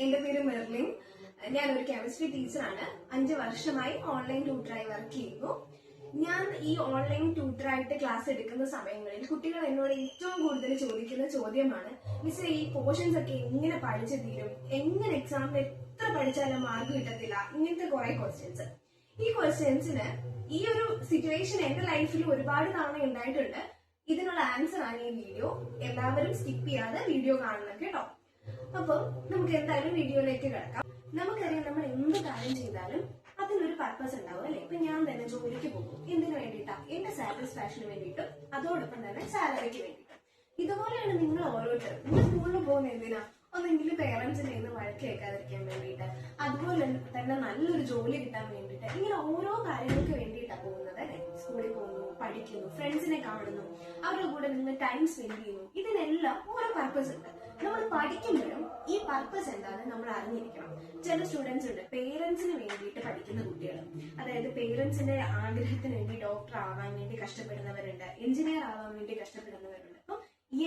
എന്റെ പേര് മെർലിൻ. ഞാനൊരു കെമിസ്ട്രി ടീച്ചറാണ്. 5 വർഷമായി ഓൺലൈൻ ട്യൂട്ടറായി വർക്ക് ചെയ്യുന്നു. ഞാൻ ഈ ഓൺലൈൻ ട്യൂട്ടറായിട്ട് ക്ലാസ് എടുക്കുന്ന സമയങ്ങളിൽ കുട്ടികൾ എന്നോട് ഏറ്റവും കൂടുതൽ ചോദിക്കുന്ന ചോദ്യമാണ്, മിസ് ഈ പോർഷൻസ് ഒക്കെ എങ്ങനെ പഠിച്ചു തീരും, എങ്ങനെ എക്സാമിൽ എത്ര പഠിച്ചാലും മാർക്ക് കിട്ടത്തില്ല, ഇങ്ങനത്തെ കുറെ ക്വസ്റ്റ്യൻസ്. ഈ ക്വസ്റ്റ്യൻസിന് ഈ ഒരു സിറ്റുവേഷൻ എന്റെ ലൈഫിൽ ഒരുപാട് തവണ ഉണ്ടായിട്ടുണ്ട്. ഇതിനുള്ള ആൻസർ ആണ് ഈ വീഡിയോ. എല്ലാവരും സ്കിപ്പ് ചെയ്യാതെ വീഡിയോ കാണണം കേട്ടോ. അപ്പം നമുക്ക് എന്തായാലും വീഡിയോയിലേക്ക് കിടക്കാം. നമുക്കറിയാം, നമ്മൾ എന്ത് കാര്യം ചെയ്താലും അതിനൊരു പർപ്പസ് ഉണ്ടാവും അല്ലെ. ഇപ്പൊ ഞാൻ തന്നെ ജോലിക്ക് പോകും എന്തിനു വേണ്ടിയിട്ടാ? എന്റെ സാറ്റിസ്ഫാക്ഷന് വേണ്ടിയിട്ടും അതോടൊപ്പം തന്നെ സാലറിക്ക് വേണ്ടിയിട്ടും. ഇതുപോലെയാണ് നിങ്ങൾ ഓരോരുത്തരും. നിങ്ങൾ സ്കൂളിൽ പോകുന്ന എന്തിനാ? ഒന്നെങ്കിലും പേരൻസിന്റെ നിന്ന് വഴക്ക് കേൾക്കാതിരിക്കാൻ വേണ്ടിയിട്ട്, അതുപോലെ തന്നെ നല്ലൊരു ജോലി കിട്ടാൻ വേണ്ടിയിട്ട്, ഇങ്ങനെ ഓരോ കാര്യങ്ങൾക്ക് വേണ്ടിയിട്ടാണ് പോകുന്നത് അല്ലെ. സ്കൂളിൽ പോകുന്നു, പഠിക്കുന്നു, ഫ്രണ്ട്സിനെ കാണുന്നു, അവരുടെ കൂടെ നിന്ന് ടൈം സ്പെൻഡ് ചെയ്യുന്നു. ഇതിനെല്ലാം ഓരോ പർപ്പസ് ഉണ്ട്. നമ്മൾ പഠിക്കുമ്പോഴും ഈ പർപ്പസ് എന്താണെന്ന് നമ്മൾ അറിഞ്ഞിരിക്കണം. ചില സ്റ്റുഡൻസ് ഉണ്ട് പേരൻസിന് വേണ്ടിയിട്ട് പഠിക്കുന്ന കുട്ടികൾ. അതായത് പേരൻസിന്റെ ആഗ്രഹത്തിന് വേണ്ടി ഡോക്ടർ ആവാൻ വേണ്ടി കഷ്ടപ്പെടുന്നവരുണ്ട്, എഞ്ചിനീയർ ആവാൻ വേണ്ടി കഷ്ടപ്പെടുന്നവരുണ്ട്. അപ്പൊ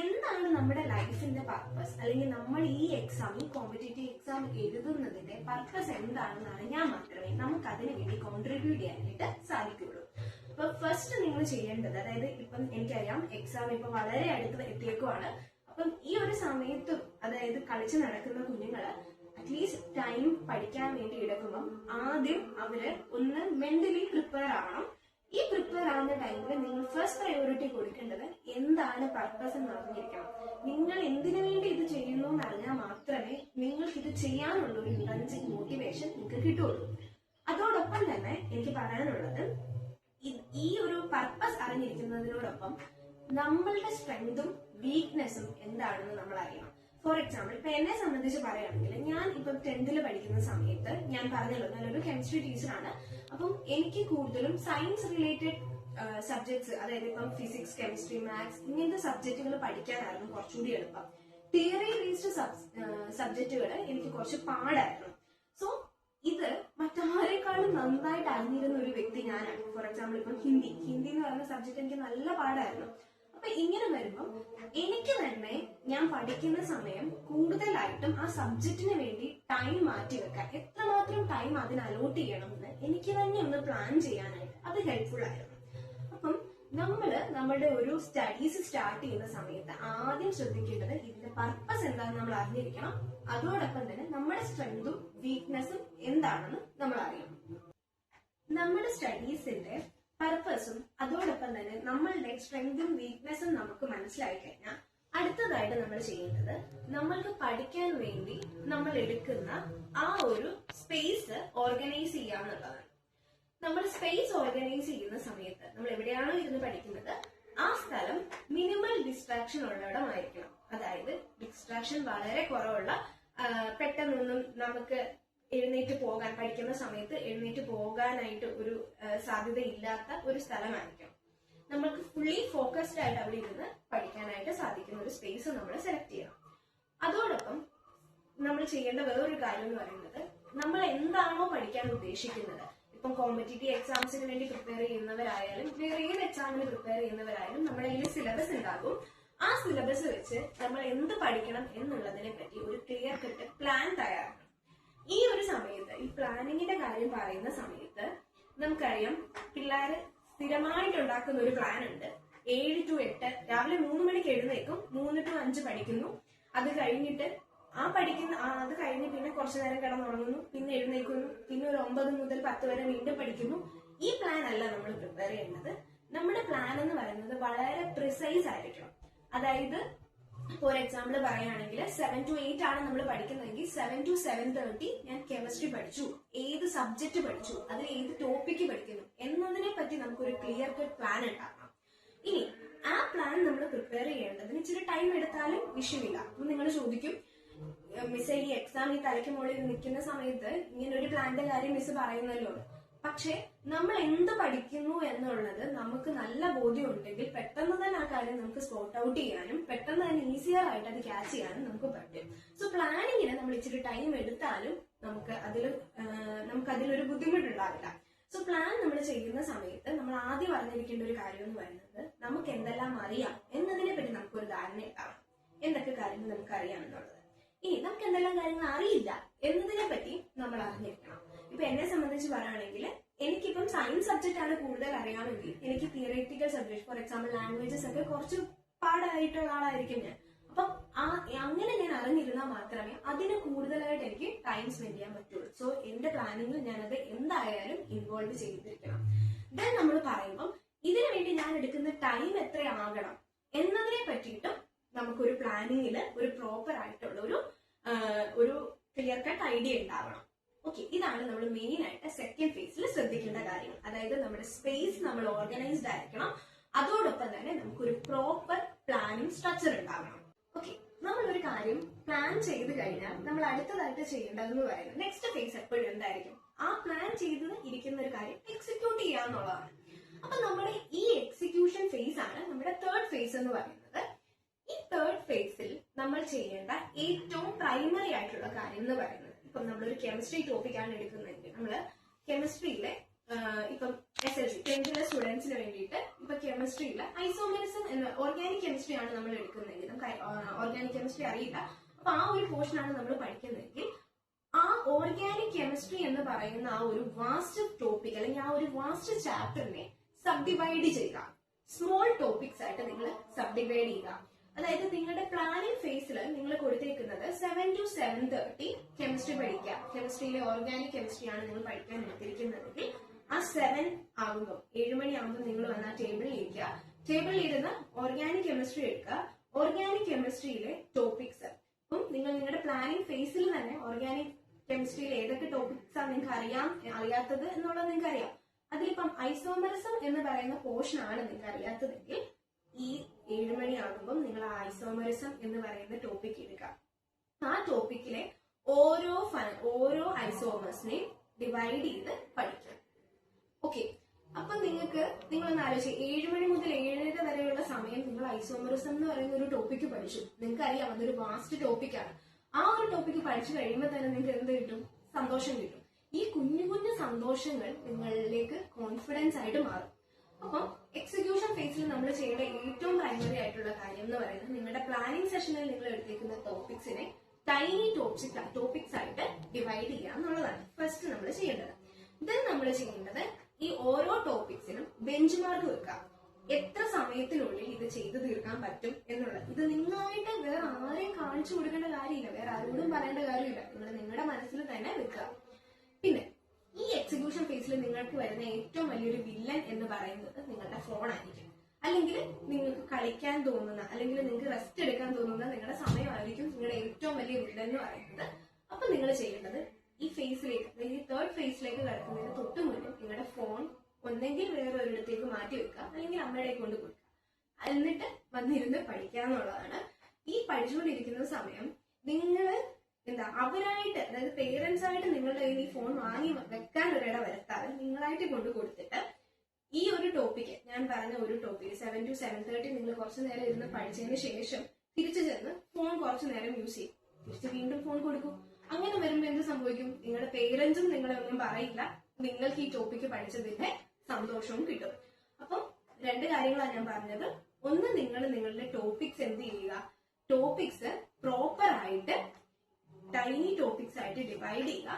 എന്താണ് നമ്മുടെ ലൈഫിന്റെ പർപ്പസ്, അല്ലെങ്കിൽ നമ്മൾ ഈ എക്സാം, ഈ കോമ്പറ്റേറ്റീവ് എക്സാം എഴുതുന്നതിന്റെ പർപ്പസ് എന്താണെന്ന് അറിഞ്ഞാൽ മാത്രമേ നമുക്ക് അതിനു വേണ്ടി കോൺട്രിബ്യൂട്ട് ചെയ്യാനായിട്ട് സാധിക്കുകയുള്ളൂ. അപ്പൊ ഫസ്റ്റ് നിങ്ങൾ ചെയ്യേണ്ടത്, അതായത് ഇപ്പം എനിക്കറിയാം എക്സാം ഇപ്പൊ വളരെ അടുത്ത് എത്തിയേക്കുവാണ്. അപ്പം ഈ ഒരു സമയത്തും, അതായത് കളിച്ച് നടക്കുന്ന കുഞ്ഞുങ്ങള് അറ്റ്ലീസ്റ്റ് ടൈം പഠിക്കാൻ വേണ്ടി എടുക്കുമ്പം ആദ്യം അവര് ഒന്ന് മെന്റലി പ്രിപ്പയർ ആവണം. ഈ പ്രിപ്പയർ ആവുന്ന ടൈമിൽ നിങ്ങൾ ഫസ്റ്റ് പ്രയോറിറ്റി കൊടുക്കേണ്ടത് എന്താണ് പർപ്പസ് എന്ന് അറിഞ്ഞിരിക്കണം. നിങ്ങൾ എന്തിനു വേണ്ടി ഇത് ചെയ്യുന്നു എന്ന് അറിഞ്ഞാൽ മാത്രമേ നിങ്ങൾക്ക് ഇത് ചെയ്യാനുള്ള ഒരു ഇൻട്രൻസിക് മോട്ടിവേഷൻ നിങ്ങൾക്ക് കിട്ടുള്ളൂ. അതോടൊപ്പം തന്നെ എനിക്ക് പറയാനുള്ളത്, ഈ ഒരു പർപ്പസ് അറിഞ്ഞിരിക്കുന്നതിനോടൊപ്പം നമ്മളുടെ സ്ട്രെങ്തും വീക്ക്നെസ്സും എന്താണെന്ന് നമ്മൾ അറിയണം. ഫോർ എക്സാമ്പിൾ, ഇപ്പൊ എന്നെ സംബന്ധിച്ച് പറയുകയാണെങ്കിൽ, ഞാൻ ഇപ്പം 10th പഠിക്കുന്ന സമയത്ത് ഞാൻ പറഞ്ഞല്ലോ ഞാനൊരു കെമിസ്ട്രി ടീച്ചറാണ്. അപ്പം എനിക്ക് കൂടുതലും സയൻസ് റിലേറ്റഡ് സബ്ജക്ട്സ്, അതായത് ഇപ്പം ഫിസിക്സ്, കെമിസ്ട്രി, മാത്സ് ഇങ്ങനത്തെ സബ്ജക്റ്റുകൾ പഠിക്കാനായിരുന്നു കുറച്ചുകൂടി എളുപ്പം. തിയറി ബേസ്ഡ് സബ്ജക്റ്റുകൾ എനിക്ക് കുറച്ച് പാടായിരുന്നു. സോ ഇത് മറ്റാരെക്കാളും നന്നായിട്ട് അറിഞ്ഞിരുന്ന ഒരു വ്യക്തി ഞാനാണ്. ഫോർ എക്സാമ്പിൾ, ഇപ്പം ഹിന്ദി എന്ന് പറയുന്ന സബ്ജക്ട് എനിക്ക് നല്ല പാടായിരുന്നു. അപ്പൊ ഇങ്ങനെ വരുമ്പം എനിക്ക് തന്നെ ഞാൻ പഠിക്കുന്ന സമയം കൂടുതലായിട്ടും ആ സബ്ജക്റ്റിന് വേണ്ടി ടൈം മാറ്റി വെക്കാൻ, എത്രമാത്രം ടൈം അതിന് അലോട്ട് ചെയ്യണമെന്ന് എനിക്ക് തന്നെ ഒന്ന് പ്ലാൻ ചെയ്യാനായിട്ട് അത് ഹെൽപ്ഫുൾ ആയിരുന്നു. അപ്പം നമ്മളുടെ ഒരു സ്റ്റഡീസ് സ്റ്റാർട്ട് ചെയ്യുന്ന സമയത്ത് ആദ്യം ശ്രദ്ധിക്കേണ്ടത് ഇതിന്റെ പർപ്പസ് എന്താണെന്ന് നമ്മൾ അറിഞ്ഞിരിക്കണം. അതോടൊപ്പം തന്നെ നമ്മുടെ സ്ട്രെങ്തും വീക്ക്നെസ്സും എന്താണെന്ന് നമ്മൾ അറിയണം. നമ്മുടെ സ്റ്റഡീസിന്റെ പർപ്പസും അതോടൊപ്പം തന്നെ നമ്മളുടെ സ്ട്രെങ്തും വീക്ക്നെസ്സും നമുക്ക് മനസ്സിലായി കഴിഞ്ഞാൽ അടുത്തതായിട്ട് നമ്മൾ ചെയ്യേണ്ടത്, നമ്മൾക്ക് പഠിക്കാൻ വേണ്ടി നമ്മൾ എടുക്കുന്ന ആ ഒരു സ്പേസ് ഓർഗനൈസ് ചെയ്യുക എന്നുള്ളതാണ്. നമ്മൾ സ്പേസ് ഓർഗനൈസ് ചെയ്യുന്ന സമയത്ത് നമ്മൾ എവിടെയാണോ ഇരുന്ന് പഠിക്കുന്നത് ആ സ്ഥലം മിനിമൽ ഡിസ്ട്രാക്ഷൻ ഉള്ളിടമായിരിക്കണം. അതായത് ഡിസ്ട്രാക്ഷൻ വളരെ കുറവുള്ള, പെട്ടെന്നൊന്നും നമുക്ക് എഴുന്നേറ്റ് പോകാൻ, പഠിക്കുന്ന സമയത്ത് എഴുന്നേറ്റ് പോകാനായിട്ട് ഒരു സാധ്യത ഇല്ലാത്ത ഒരു സ്ഥലമായിരിക്കും. നമ്മൾക്ക് ഫുള്ളി ഫോക്കസ്ഡ് ആയിട്ട് അവിടെ ഇരുന്ന് പഠിക്കാനായിട്ട് സാധിക്കുന്ന ഒരു സ്പേസ് നമ്മൾ സെലക്ട് ചെയ്യണം. അതോടൊപ്പം നമ്മൾ ചെയ്യേണ്ട വേറൊരു കാര്യം എന്ന് പറയുന്നത്, നമ്മൾ എന്താണോ പഠിക്കാൻ ഉദ്ദേശിക്കുന്നത്, ഇപ്പം കോമ്പറ്റേറ്റീവ് എക്സാംസിന് വേണ്ടി പ്രിപ്പയർ ചെയ്യുന്നവരായാലും വേറെ ഏത് എക്സാമിന് പ്രിപ്പയർ ചെയ്യുന്നവരായാലും നമ്മുടെ കയ്യിൽ സിലബസ് ഉണ്ടാകും. ആ സിലബസ് വെച്ച് നമ്മൾ എന്ത് പഠിക്കണം എന്നുള്ളതിനെ പറ്റി ഒരു ക്ലിയർ കട്ട് പ്ലാൻ തയ്യാറാക്കണം. ഈ ഒരു സമയത്ത്, ഈ പ്ലാനിങ്ങിന്റെ കാര്യം പറയുന്ന സമയത്ത് നമുക്കറിയാം, പിള്ളേര് സ്ഥിരമായിട്ട് ഉണ്ടാക്കുന്ന ഒരു പ്ലാൻ ഉണ്ട്. 7 to 8 രാവിലെ 3 മണിക്ക് എഴുന്നേക്കും, 3 to 5 പഠിക്കുന്നു. അത് കഴിഞ്ഞിട്ട് അത് കഴിഞ്ഞ് പിന്നെ കുറച്ചു നേരം കിടന്നുറങ്ങുന്നു, പിന്നെ എഴുന്നേക്കുന്നു, പിന്നെ ഒരു 9 മുതൽ 10 വരെ വീണ്ടും പഠിക്കുന്നു. ഈ പ്ലാൻ അല്ല നമ്മൾ പ്രിപ്പയർ ചെയ്യേണ്ടത്. നമ്മുടെ പ്ലാൻ എന്ന് പറയുന്നത് വളരെ പ്രിസൈസ് ആയിരിക്കണം. അതായത് ഫോർ എക്സാമ്പിൾ പറയുകയാണെങ്കിൽ 7 to 8 ആണ് നമ്മൾ പഠിക്കുന്നതെങ്കിൽ 7 to 7:30 ഞാൻ കെമിസ്ട്രി പഠിച്ചു, ഏത് സബ്ജക്ട് പഠിച്ചു, അതിൽ ഏത് ടോപ്പിക്ക് പഠിക്കുന്നു എന്നതിനെ പറ്റി നമുക്കൊരു ക്ലിയർ കട്ട് പ്ലാൻ ഉണ്ടാക്കണം. ഇനി ആ പ്ലാൻ നമ്മൾ പ്രിപ്പയർ ചെയ്യേണ്ടതിന് ഇച്ചിരി ടൈം എടുത്താലും വിഷയമില്ല. അപ്പൊ നിങ്ങൾ ചോദിക്കും, മിസ് ഈ എക്സാം ഈ തലയ്ക്ക് മുകളിൽ നിൽക്കുന്ന സമയത്ത് ഇങ്ങനെ ഒരു പ്ലാന്റെ കാര്യം മിസ് പറയുന്നല്ലോ. പക്ഷെ നമ്മൾ എന്ത് പഠിക്കുന്നു എന്നുള്ളത് നമുക്ക് നല്ല ബോധ്യം ഉണ്ടെങ്കിൽ പെട്ടെന്ന് തന്നെ ആ കാര്യം നമുക്ക് സ്പോട്ട് ഔട്ട് ചെയ്യാനും പെട്ടെന്ന് തന്നെ ഈസിയർ ആയിട്ട് അത് ക്യാച്ച് ചെയ്യാനും നമുക്ക് പറ്റും. സോ പ്ലാനിങ്ങിന് നമ്മൾ ഇച്ചിരി ടൈം എടുത്താലും നമുക്ക് അതിലൊരു ബുദ്ധിമുട്ടുണ്ടാവില്ല. സോ പ്ലാൻ നമ്മൾ ചെയ്യുന്ന സമയത്ത് നമ്മൾ ആദ്യം അറിഞ്ഞിരിക്കേണ്ട ഒരു കാര്യം എന്ന് പറയുന്നത്, നമുക്ക് എന്തെല്ലാം അറിയാം എന്നതിനെ പറ്റി നമുക്കൊരു ധാരണ ഉണ്ടാവണം. എന്തൊക്കെ കാര്യങ്ങൾ നമുക്ക് അറിയാം എന്നുള്ളത്. ഇനി നമുക്ക് എന്തെല്ലാം കാര്യങ്ങൾ അറിയില്ല എന്നതിനെ പറ്റി നമ്മൾ അറിഞ്ഞിരിക്കണം. ഇപ്പൊ എന്നെ സംബന്ധിച്ച് പറയുകയാണെങ്കിൽ എനിക്കിപ്പം സയൻസ് സബ്ജക്റ്റ് ആണ് കൂടുതൽ അറിയാമെങ്കിൽ എനിക്ക് theoretical subject, for example languages ഒക്കെ കുറച്ച് പാടായിട്ടുള്ള ആളായിരിക്കും ഞാൻ. അപ്പം അങ്ങനെ ഞാൻ അറിഞ്ഞിരുന്നാൽ മാത്രമേ അതിന് കൂടുതലായിട്ട് എനിക്ക് ടൈം സ്പെൻഡ് ചെയ്യാൻ പറ്റുള്ളൂ. സോ എന്റെ പ്ലാനിങ്ങിൽ ഞാനത് എന്തായാലും ഇൻവോൾവ് ചെയ്തിരിക്കണം. ദെൻ നമ്മൾ പറയുമ്പോൾ ഇതിനു വേണ്ടി ഞാൻ എടുക്കുന്ന ടൈം എത്രയാകണം എന്നതിനെ പറ്റിയിട്ടും നമുക്കൊരു പ്ലാനിങ്ങിൽ ഒരു പ്രോപ്പർ ആയിട്ടുള്ള ഒരു ക്ലിയർ കട്ട് ഐഡിയ ഉണ്ടാവണം. ഓക്കെ, ഇതാണ് നമ്മൾ മെയിൻ ആയിട്ട് സെക്കൻഡ് ഫേസിൽ ശ്രദ്ധിക്കേണ്ട കാര്യങ്ങൾ. അതായത് നമ്മുടെ സ്പേസ് നമ്മൾ ഓർഗനൈസ്ഡ് ആയിരിക്കണം, അതോടൊപ്പം തന്നെ നമുക്കൊരു പ്രോപ്പർ പ്ലാനിങ് സ്ട്രക്ചർ ഉണ്ടാവണം. ഓക്കെ, നമ്മൾ ഒരു കാര്യം പ്ലാൻ ചെയ്ത് കഴിഞ്ഞാൽ നമ്മൾ അടുത്തതായിട്ട് ചെയ്യേണ്ടതെന്ന് പറയുന്നത് നെക്സ്റ്റ് ഫേസ് എപ്പോഴും എന്തായിരിക്കും, ആ പ്ലാൻ ചെയ്ത് ഇരിക്കുന്ന ഒരു കാര്യം എക്സിക്യൂട്ട് ചെയ്യാന്നുള്ളതാണ്. അപ്പൊ നമ്മുടെ ഈ എക്സിക്യൂഷൻ ഫേസ് ആണ് നമ്മുടെ തേർഡ് ഫേസ് എന്ന് പറയുന്നത്. ഈ തേർഡ് ഫേസിൽ നമ്മൾ ചെയ്യേണ്ട ഏറ്റവും പ്രൈമറി ആയിട്ടുള്ള കാര്യം എന്ന് പറയുന്നത്, ഇപ്പം നമ്മളൊരു കെമിസ്ട്രി ടോപ്പിക്കാണ് എടുക്കുന്നതെങ്കിൽ നമ്മള് കെമിസ്ട്രിയിലെ ഇപ്പം SLC 10th സ്റ്റുഡൻസിന് വേണ്ടിയിട്ട് ഇപ്പൊ കെമിസ്ട്രിയിലെ ഐസോമെറിസം എന്ന ഓർഗാനിക് കെമിസ്ട്രി ആണ് നമ്മൾ എടുക്കുന്നതെങ്കിൽ, നമുക്ക് ഓർഗാനിക് കെമിസ്ട്രി അറിയില്ല, അപ്പൊ ആ ഒരു പോർഷൻ ആണ് നമ്മൾ പഠിക്കുന്നതെങ്കിൽ ആ ഓർഗാനിക് കെമിസ്ട്രി എന്ന് പറയുന്ന ആ ഒരു വാസ്റ്റ് ടോപ്പിക് അല്ലെങ്കിൽ ആ ഒരു വാസ്റ്റ് ചാപ്റ്ററിനെ സബ് ഡിവൈഡ് ചെയ്യുക. സ്മോൾ ടോപ്പിക്സ് ആയിട്ട് നിങ്ങൾ സബ് ഡിവൈഡ് ചെയ്യുക. അതായത് നിങ്ങളുടെ പ്ലാനിങ് ഫേസിൽ നിങ്ങൾ കൊടുത്തേക്കുന്നത് 7 to 7:30 കെമിസ്ട്രി പഠിക്കുക. കെമിസ്ട്രിയിലെ ഓർഗാനിക് കെമിസ്ട്രി ആണ് നിങ്ങൾ പഠിക്കാൻ എടുത്തിരിക്കുന്നതെങ്കിൽ ആ 7 ആകുമ്പോൾ 7 മണിയാകുമ്പോൾ നിങ്ങൾ വന്ന ടേബിളിൽ ഇരിക്കുക. ടേബിളിൽ ഇരുന്ന് ഓർഗാനിക് കെമിസ്ട്രി എടുക്കുക. ഓർഗാനിക് കെമിസ്ട്രിയിലെ ടോപ്പിക്സ് അപ്പം നിങ്ങൾ നിങ്ങളുടെ പ്ലാനിങ് ഫേസിൽ തന്നെ ഓർഗാനിക് കെമിസ്ട്രിയിൽ ഏതൊക്കെ ടോപ്പിക്സ് ആണ് നിങ്ങൾക്ക് അറിയാത്തത് എന്നുള്ളത് നിങ്ങൾക്ക് അറിയാം. അതിലിപ്പം ഐസോമെറിസം എന്ന് പറയുന്ന പോർഷൻ ആണ് നിങ്ങൾക്ക് അറിയാത്തതെങ്കിൽ ഈ 7 മണിയാകുമ്പോൾ നിങ്ങൾ ആ ഐസോമെറിസം എന്ന് പറയുന്ന ടോപ്പിക് എടുക്കുക. ആ ടോപ്പിക്കിലെ ഓരോ ഐസോമേഴ്സിനെയും ഡിവൈഡ് ചെയ്ത് പഠിക്കുക. ഓക്കെ, അപ്പൊ നിങ്ങളൊന്ന് ആലോചിച്ച് 7 മണി മുതൽ 7:30 വരെയുള്ള സമയം നിങ്ങൾ ഐസോമെറിസം എന്ന് പറയുന്ന ഒരു ടോപ്പിക്ക് പഠിച്ചു. നിങ്ങൾക്ക് അറിയാം അതൊരു വാസ്റ്റ് ടോപ്പിക്കാണ്. ആ ഒരു ടോപ്പിക്ക് പഠിച്ചു കഴിയുമ്പോൾ തന്നെ നിങ്ങൾക്ക് എന്ത് കിട്ടും? സന്തോഷം കിട്ടും. ഈ കുഞ്ഞു കുഞ്ഞു സന്തോഷങ്ങൾ നിങ്ങളിലേക്ക് കോൺഫിഡൻസ് ആയിട്ട് മാറും. അപ്പം എക്സിക്യൂഷൻ ഫേസിൽ നമ്മൾ ചെയ്യേണ്ട ഏറ്റവും പ്രൈമറി ആയിട്ടുള്ള കാര്യം എന്ന് പറയുന്നത് നിങ്ങളുടെ പ്ലാനിങ് സെഷനിൽ നിങ്ങൾ എടുത്തേക്കുന്ന ടോപ്പിക്സിനെ ടൈനി ടോപ്പിക്സ് ആയിട്ട് ഡിവൈഡ് ചെയ്യുക എന്നുള്ളതാണ് ഫസ്റ്റ് നമ്മൾ ചെയ്യേണ്ടത്. ദെൻ നമ്മൾ ചെയ്യേണ്ടത് ഈ ഓരോ ടോപ്പിക്സിനും ബെഞ്ച് മാർക്ക് വെക്കുക. എത്ര സമയത്തിനുള്ളിൽ ഇത് ചെയ്തു തീർക്കാൻ പറ്റും എന്നുള്ളത്. ഇത് നിങ്ങളായിട്ട് വേറെ ആരെയും കാണിച്ചു കൊടുക്കേണ്ട കാര്യമില്ല, വേറെ ആരോടും പറയേണ്ട കാര്യമില്ല. നിങ്ങൾ നിങ്ങളുടെ മനസ്സിൽ തന്നെ വെക്കുക. പിന്നെ ഈ എക്സിക്യൂഷൻ ഫേസിൽ നിങ്ങൾക്ക് വരുന്ന ഏറ്റവും വലിയൊരു വില്ലൻ എന്ന് പറയുന്നത് നിങ്ങളുടെ ഫോൺ ആയിരിക്കും. അല്ലെങ്കിൽ നിങ്ങൾക്ക് കളിക്കാൻ തോന്നുന്ന അല്ലെങ്കിൽ നിങ്ങൾക്ക് റെസ്റ്റ് എടുക്കാൻ തോന്നുന്ന നിങ്ങളുടെ സമയമായിരിക്കും നിങ്ങളുടെ ഏറ്റവും വലിയ വില്ലൻ എന്ന് പറയുന്നത്. അപ്പൊ നിങ്ങൾ ചെയ്യേണ്ടത് ഈ ഫേസിലേക്ക്, ഈ തേർഡ് ഫേസിലേക്ക് കടക്കുന്നതിന് തൊട്ട് മുന്നേ നിങ്ങളുടെ ഫോൺ ഒന്നെങ്കിൽ വേറെ ഒരിടത്തേക്ക് മാറ്റി വെക്കുക, അല്ലെങ്കിൽ അമ്മയുടെ കൊണ്ട് കൊടുക്കുക. എന്നിട്ട് വന്നിരുന്ന് പഠിക്കാന്നുള്ളതാണ്. ഈ പഠിച്ചുകൊണ്ടിരിക്കുന്ന സമയം നിങ്ങൾ അവരായിട്ട്, അതായത് പേരൻസ് ആയിട്ട് നിങ്ങളുടെ കയ്യിൽ ഈ ഫോൺ വാങ്ങി വെക്കാൻ ഒരിട വരുത്താതെ നിങ്ങളായിട്ട് കൊണ്ട് കൊടുത്തിട്ട് ഈ ഒരു ടോപ്പിക്ക്, ഞാൻ പറഞ്ഞ ഒരു ടോപ്പിക്ക് 7 to 7:30 നിങ്ങൾ കുറച്ചു നേരം ഇരുന്ന് പഠിച്ചതിന് ശേഷം തിരിച്ചു ചെന്ന് ഫോൺ കുറച്ചു നേരം യൂസ് ചെയ്യും, തിരിച്ച് വീണ്ടും ഫോൺ കൊടുക്കും. അങ്ങനെ വരുമ്പോൾ എന്ത് സംഭവിക്കും? നിങ്ങളുടെ പേരൻസും നിങ്ങളെ ഒന്നും പറയില്ല, നിങ്ങൾക്ക് ഈ ടോപ്പിക്ക് പഠിച്ചതിന്റെ സന്തോഷവും കിട്ടും. അപ്പം 2 കാര്യങ്ങളാണ് ഞാൻ പറഞ്ഞത്. ഒന്ന്, നിങ്ങൾ നിങ്ങളുടെ ടോപ്പിക്സ് എന്ത് ചെയ്യുക, ടോപ്പിക്സ് പ്രോപ്പർ ആയിട്ട് ടൈനി ടോപ്പിക്സ് ആയിട്ട് ഡിവൈഡ് ചെയ്യുക.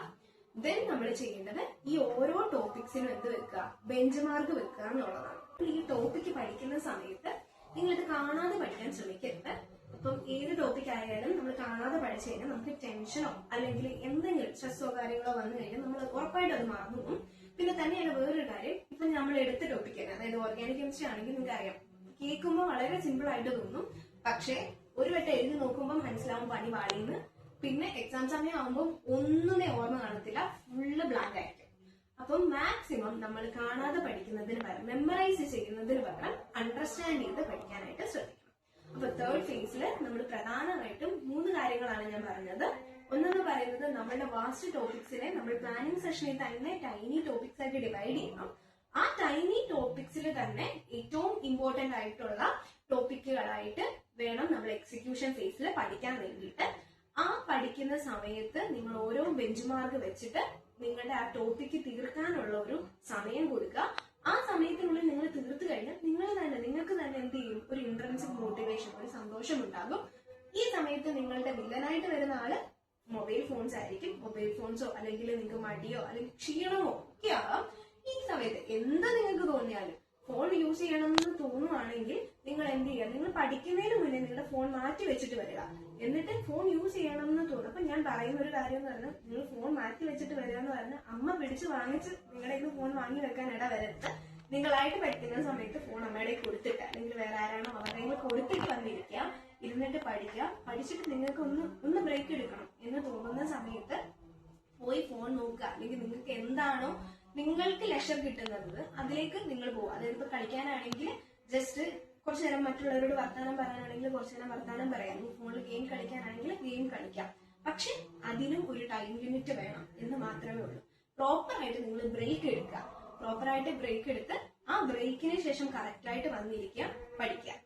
ദെൻ നമ്മൾ ചെയ്യേണ്ടത് ഈ ഓരോ ടോപ്പിക്സിനും എന്ത് വെക്കുക, ബെഞ്ച് മാർക്ക് വെക്കുക എന്നുള്ളതാണ്. ഈ ടോപ്പിക്ക് പഠിക്കുന്ന സമയത്ത് നിങ്ങൾ ഇത് കാണാതെ പഠിക്കാൻ ശ്രമിക്കരുത്. ഇപ്പം ഏത് ടോപ്പിക് ആയാലും നമ്മൾ കാണാതെ പഠിച്ചു കഴിഞ്ഞാൽ നമുക്ക് ടെൻഷനോ അല്ലെങ്കിൽ എന്തെങ്കിലും സ്ട്രെസ്സോ കാര്യങ്ങളോ വന്നു കഴിഞ്ഞാൽ നമ്മൾ ഉറപ്പായിട്ട് അത് മറന്നു പോകും. പിന്നെ തന്നെയാണ് വേറൊരു കാര്യം, ഇപ്പൊ നമ്മൾ എടുത്ത ടോപ്പിക് തന്നെ, അതായത് ഓർഗാനിക് കെമിസ്ട്രി ആണെങ്കിൽ നിങ്ങൾക്ക് അറിയാം, കേൾക്കുമ്പോൾ വളരെ സിമ്പിൾ ആയിട്ട് തോന്നും, പക്ഷെ ഒരു വട്ടം എഴുതി നോക്കുമ്പോൾ മനസ്സിലാവും പണി പാടിയെന്ന്. പിന്നെ എക്സാം സമയം ആകുമ്പോൾ ഒന്നുമേ ഓർമ്മ കാണത്തില്ല, ഫുള്ള് ബ്ലാങ്ക് ആയിരിക്കും. അപ്പം മാക്സിമം നമ്മൾ കാണാതെ പഠിക്കുന്നതിന് പകരം, മെമ്മറൈസ് ചെയ്യുന്നതിന് പകരം അണ്ടർസ്റ്റാൻഡ് ചെയ്ത് പഠിക്കാനായിട്ട് ശ്രദ്ധിക്കണം. അപ്പൊ തേർഡ് ഫേസിൽ നമ്മൾ പ്രധാനമായിട്ടും 3 കാര്യങ്ങളാണ് ഞാൻ പറഞ്ഞത്. ഒന്നെന്ന് പറയുന്നത് നമ്മളുടെ വാസ്റ്റ് ടോപ്പിക്സിനെ നമ്മൾ പ്ലാനിങ് സെഷനിൽ തന്നെ ടൈനി ടോപ്പിക്സ് ആയിട്ട് ഡിവൈഡ് ചെയ്യണം. ആ ടൈനി ടോപ്പിക്സിൽ തന്നെ ഏറ്റവും ഇമ്പോർട്ടന്റ് ആയിട്ടുള്ള ടോപ്പിക്കുകളായിട്ട് വേണം നമ്മൾ എക്സിക്യൂഷൻ ഫേസിൽ പഠിക്കാൻ വേണ്ടിയിട്ട്. ആ പഠിക്കുന്ന സമയത്ത് നിങ്ങൾ ഓരോ ബെഞ്ച് മാർക്ക് വെച്ചിട്ട് നിങ്ങളുടെ ആ ടോപ്പിക്ക് തീർക്കാനുള്ള ഒരു സമയം കൊടുക്കുക. ആ സമയത്തിനുള്ളിൽ നിങ്ങൾ തീർത്തു കഴിഞ്ഞാൽ നിങ്ങൾക്ക് തന്നെ എന്ത് ചെയ്യും, ഒരു ഇൻട്രൻസിക് മോട്ടിവേഷൻ, ഒരു സന്തോഷം ഉണ്ടാകും. ഈ സമയത്ത് നിങ്ങളുടെ വില്ലനായിട്ട് വരുന്ന ആള് മൊബൈൽ ഫോൺസ് ആയിരിക്കും. മൊബൈൽ ഫോൺസോ അല്ലെങ്കിൽ നിങ്ങൾക്ക് മടിയോ അല്ലെങ്കിൽ ക്ഷീണമോ ഒക്കെ ആവാം. ഈ സമയത്ത് എന്താ നിങ്ങൾക്ക് തോന്നിയാലും ഫോൺ യൂസ് ചെയ്യണമെന്ന് തോന്നുവാണെങ്കിൽ നിങ്ങൾ എന്ത് ചെയ്യുക, നിങ്ങൾ പഠിക്കുന്നതിന് മുന്നേ നിങ്ങളുടെ ഫോൺ മാറ്റി വെച്ചിട്ട് വരിക. എന്നിട്ട് ഫോൺ യൂസ് ചെയ്യണമെന്ന് തോന്നും. അപ്പൊ ഞാൻ പറയുന്ന ഒരു കാര്യം എന്ന് പറഞ്ഞാൽ, നിങ്ങൾ ഫോൺ മാറ്റി വെച്ചിട്ട് വരിക എന്ന് പറഞ്ഞാൽ അമ്മ പിടിച്ച് വാങ്ങിച്ച് നിങ്ങളുടെ ഇത് ഫോൺ വാങ്ങി വെക്കാൻ ഇട വരരുത്. നിങ്ങളായിട്ട് പഠിക്കുന്ന സമയത്ത് ഫോൺ അമ്മയുടെ കൊടുത്തിട്ട് അല്ലെങ്കിൽ വേറെ ആരാണോ അവരുടെ കൊടുത്തിട്ട് വന്നിരിക്കുക, ഇരുന്നിട്ട് പഠിക്കുക. പഠിച്ചിട്ട് നിങ്ങൾക്ക് ഒന്ന് ബ്രേക്ക് എടുക്കണം എന്ന് തോന്നുന്ന സമയത്ത് പോയി ഫോൺ നോക്കുക. അല്ലെങ്കിൽ നിങ്ങൾക്ക് എന്താണോ നിങ്ങൾക്ക് ലെഷർ കിട്ടുന്നത് അതിലേക്ക് നിങ്ങൾ പോകുക. അതായത് ഇപ്പൊ കളിക്കാനാണെങ്കിൽ ജസ്റ്റ് കുറച്ചു നേരം മറ്റുള്ളവരോട് വർത്താനം പറയാനാണെങ്കിൽ കുറച്ചു നേരം വർത്താനം പറയാം. ഫോണിൽ ഗെയിം കളിക്കാനാണെങ്കിൽ ഗെയിം കളിക്കാം. പക്ഷെ അതിനും ഒരു ടൈം ലിമിറ്റ് വേണം എന്ന് മാത്രമേ ഉള്ളൂ. പ്രോപ്പറായിട്ട് നിങ്ങൾ ബ്രേക്ക് എടുക്കുക. പ്രോപ്പറായിട്ട് ബ്രേക്ക് എടുത്ത് ആ ബ്രേക്കിന് ശേഷം കറക്റ്റായിട്ട് വന്നിരിക്കുക, പഠിക്കുക.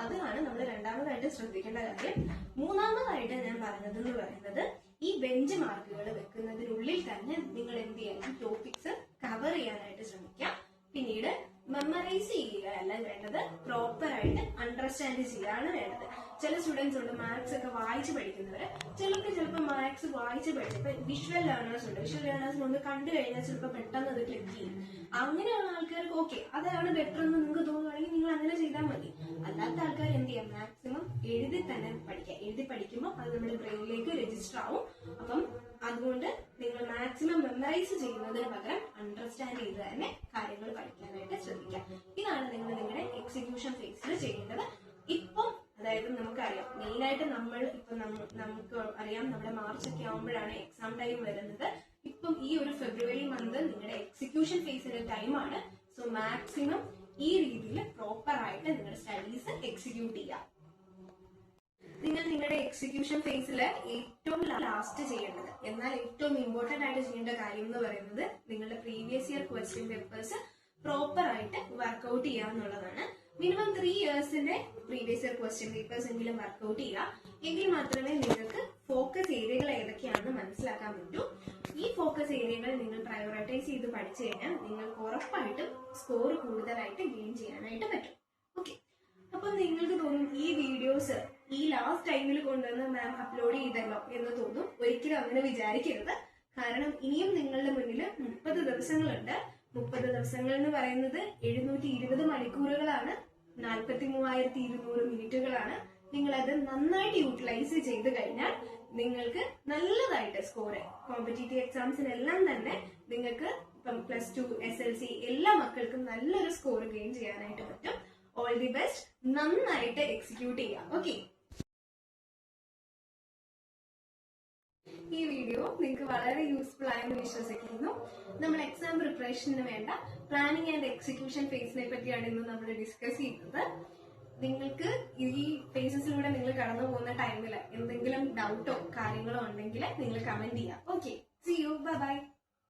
അതാണ് നമ്മൾ രണ്ടാമതായിട്ട് ശ്രദ്ധിക്കേണ്ട കാര്യം. മൂന്നാമതായിട്ട് ഞാൻ പറഞ്ഞതെന്ന് പറയുന്നത്, ഈ ബെഞ്ച് മാർക്കുകൾ വെക്കുന്നതിനുള്ളിൽ തന്നെ നിങ്ങൾ എന്ത് ചെയ്യണം, ടോപ്പിക്സ് കവർ ചെയ്യാനായിട്ട് ശ്രമിക്കാം. പിന്നീട് മെമ്മറൈസ് ചെയ്യുകയല്ല വേണ്ടത്, പ്രോപ്പറായിട്ട് അണ്ടർസ്റ്റാൻഡ് ചെയ്യുകയാണ് വേണ്ടത്. ചില സ്റ്റുഡൻസ് ഉണ്ട് മാത്സ് ഒക്കെ വായിച്ച് പഠിക്കുന്നവര്, ചിലർക്ക് ചിലപ്പോൾ മാത്സ് വായിച്ച് പഠിച്ചപ്പോ വിഷ്വൽ ലേണേഴ്സ് ഉണ്ട്. വിഷ്വൽ ലേണേഴ്സിന് ഒന്ന് കണ്ടു കഴിഞ്ഞാൽ ചിലപ്പോൾ പെട്ടെന്ന് അത് ക്ലിക്ക് ചെയ്യും. അങ്ങനെയുള്ള ആൾക്കാർക്ക് ഓക്കെ അതാണ് ബെറ്റർ എന്ന് നിങ്ങൾക്ക് തോന്നുകയാണെങ്കിൽ നിങ്ങൾ അങ്ങനെ ചെയ്താൽ മതി. അല്ലാത്ത ആൾക്കാർ എന്ത് ചെയ്യാം, മാക്സിമം എഴുതി തന്നെ പഠിക്കുക. എഴുതി പഠിക്കുമ്പോൾ അത് നമ്മുടെ ബ്രെയിനിലേക്ക് രജിസ്റ്റർ ആവും. അപ്പം അതുകൊണ്ട് നിങ്ങൾ മാക്സിമം മെമ്മറൈസ് ചെയ്യുന്നതിന് പകരം അണ്ടർസ്റ്റാൻഡ് ചെയ്ത് തന്നെ കാര്യങ്ങൾ പഠിക്കാനായിട്ട് ശ്രദ്ധിക്കാം. ഇതാണ് നിങ്ങൾ നിങ്ങളുടെ എക്സിക്യൂഷൻ ഫേസിൽ ചെയ്യേണ്ടത്. ഇപ്പം അതായത് നമുക്കറിയാം മെയിനായിട്ട് നമുക്ക് അറിയാം നമ്മുടെ മാർച്ച് ഒക്കെ ആവുമ്പോഴാണ് എക്സാം ടൈം വരുന്നത്. ഇപ്പം ഈ ഒരു ഫെബ്രുവരി മന്ത് നിങ്ങളുടെ എക്സിക്യൂഷൻ ഫേസിന്റെ ടൈമാണ്. സോ മാക്സിമം ഈ രീതിയിൽ പ്രോപ്പർ ആയിട്ട് നിങ്ങളുടെ സ്റ്റഡീസ് എക്സിക്യൂട്ട് ചെയ്യാം. നിങ്ങൾ നിങ്ങളുടെ എക്സിക്യൂഷൻ ഫേസിൽ ഏറ്റവും ലാസ്റ്റ് ചെയ്യേണ്ടത്, എന്നാൽ ഏറ്റവും ഇമ്പോർട്ടന്റ് ആയിട്ട് ചെയ്യേണ്ട കാര്യം എന്ന് പറയുന്നത് നിങ്ങളുടെ previous year question papers proper ആയിട്ട് വർക്ക്ഔട്ട് ചെയ്യുക എന്നുള്ളതാണ്. മിനിമം 3 ഇയേഴ്സിന്റെ പ്രീവിയസ് ഇയർ ക്വസ്റ്റ്യൻ പേപ്പേഴ്സ് എങ്കിലും വർക്ക്ഔട്ട് ചെയ്യുക. എങ്കിൽ മാത്രമേ നിങ്ങൾക്ക് ഫോക്കസ് ഏരിയകൾ ഏതൊക്കെയാണെന്ന് മനസ്സിലാക്കാൻ പറ്റൂ. ഈ ഫോക്കസ് ഏരിയകൾ നിങ്ങൾ പ്രയോറിറ്റൈസ് ചെയ്ത് പഠിച്ചു കഴിഞ്ഞാൽ നിങ്ങൾക്ക് ഉറപ്പായിട്ടും സ്കോർ കൂടുതലായിട്ട് ഗെയിൻ ചെയ്യാനായിട്ട് പറ്റും. ഓക്കെ, അപ്പം നിങ്ങൾക്ക് തോന്നും ഈ വീഡിയോസ് ഈ ലാസ്റ്റ് ടൈമിൽ കൊണ്ടുവന്ന് മാം അപ്ലോഡ് ചെയ്തല്ലോ എന്ന് തോന്നും. ഒരിക്കലും അങ്ങനെ വിചാരിക്കരുത്. കാരണം ഇനിയും നിങ്ങളുടെ മുന്നിൽ 30 ദിവസങ്ങളുണ്ട്. 30 ദിവസങ്ങൾ എന്ന് പറയുന്നത് 720 മണിക്കൂറുകളാണ്, 43,200 മിനിറ്റുകളാണ്. നിങ്ങൾ അത് നന്നായിട്ട് യൂട്ടിലൈസ് ചെയ്ത് കഴിഞ്ഞാൽ നിങ്ങൾക്ക് നല്ലതായിട്ട് സ്കോർ, കോമ്പറ്റീറ്റീവ് എക്സാംസിനെല്ലാം തന്നെ നിങ്ങൾക്ക് ഇപ്പം +2 SLC എല്ലാ മക്കൾക്കും നല്ലൊരു സ്കോർ ഗെയിൻ ചെയ്യാനായിട്ട് പറ്റും. All the best. നന്നായിട്ട് എക്സിക്യൂട്ട് ചെയ്യാം. ഓക്കെ, ഈ വീഡിയോ നിങ്ങൾക്ക് വളരെ യൂസ്ഫുൾ ആയെന്ന് വിശ്വസിക്കുന്നു. നമ്മൾ എക്സാം പ്രിപ്പറേഷന് വേണ്ട പ്ലാനിങ് ആൻഡ് എക്സിക്യൂഷൻ ഫേസിനെ പറ്റിയാണ് ഇന്ന് നമ്മൾ ഡിസ്കസ് ചെയ്യുന്നത്. നിങ്ങൾക്ക് ഈ ഫേസസിലൂടെ നിങ്ങൾ കടന്നു പോകുന്ന ടൈമിൽ എന്തെങ്കിലും ഡൗട്ടോ കാര്യങ്ങളോ ഉണ്ടെങ്കിൽ നിങ്ങൾ കമന്റ് ചെയ്യാം. Okay, see you, bye by.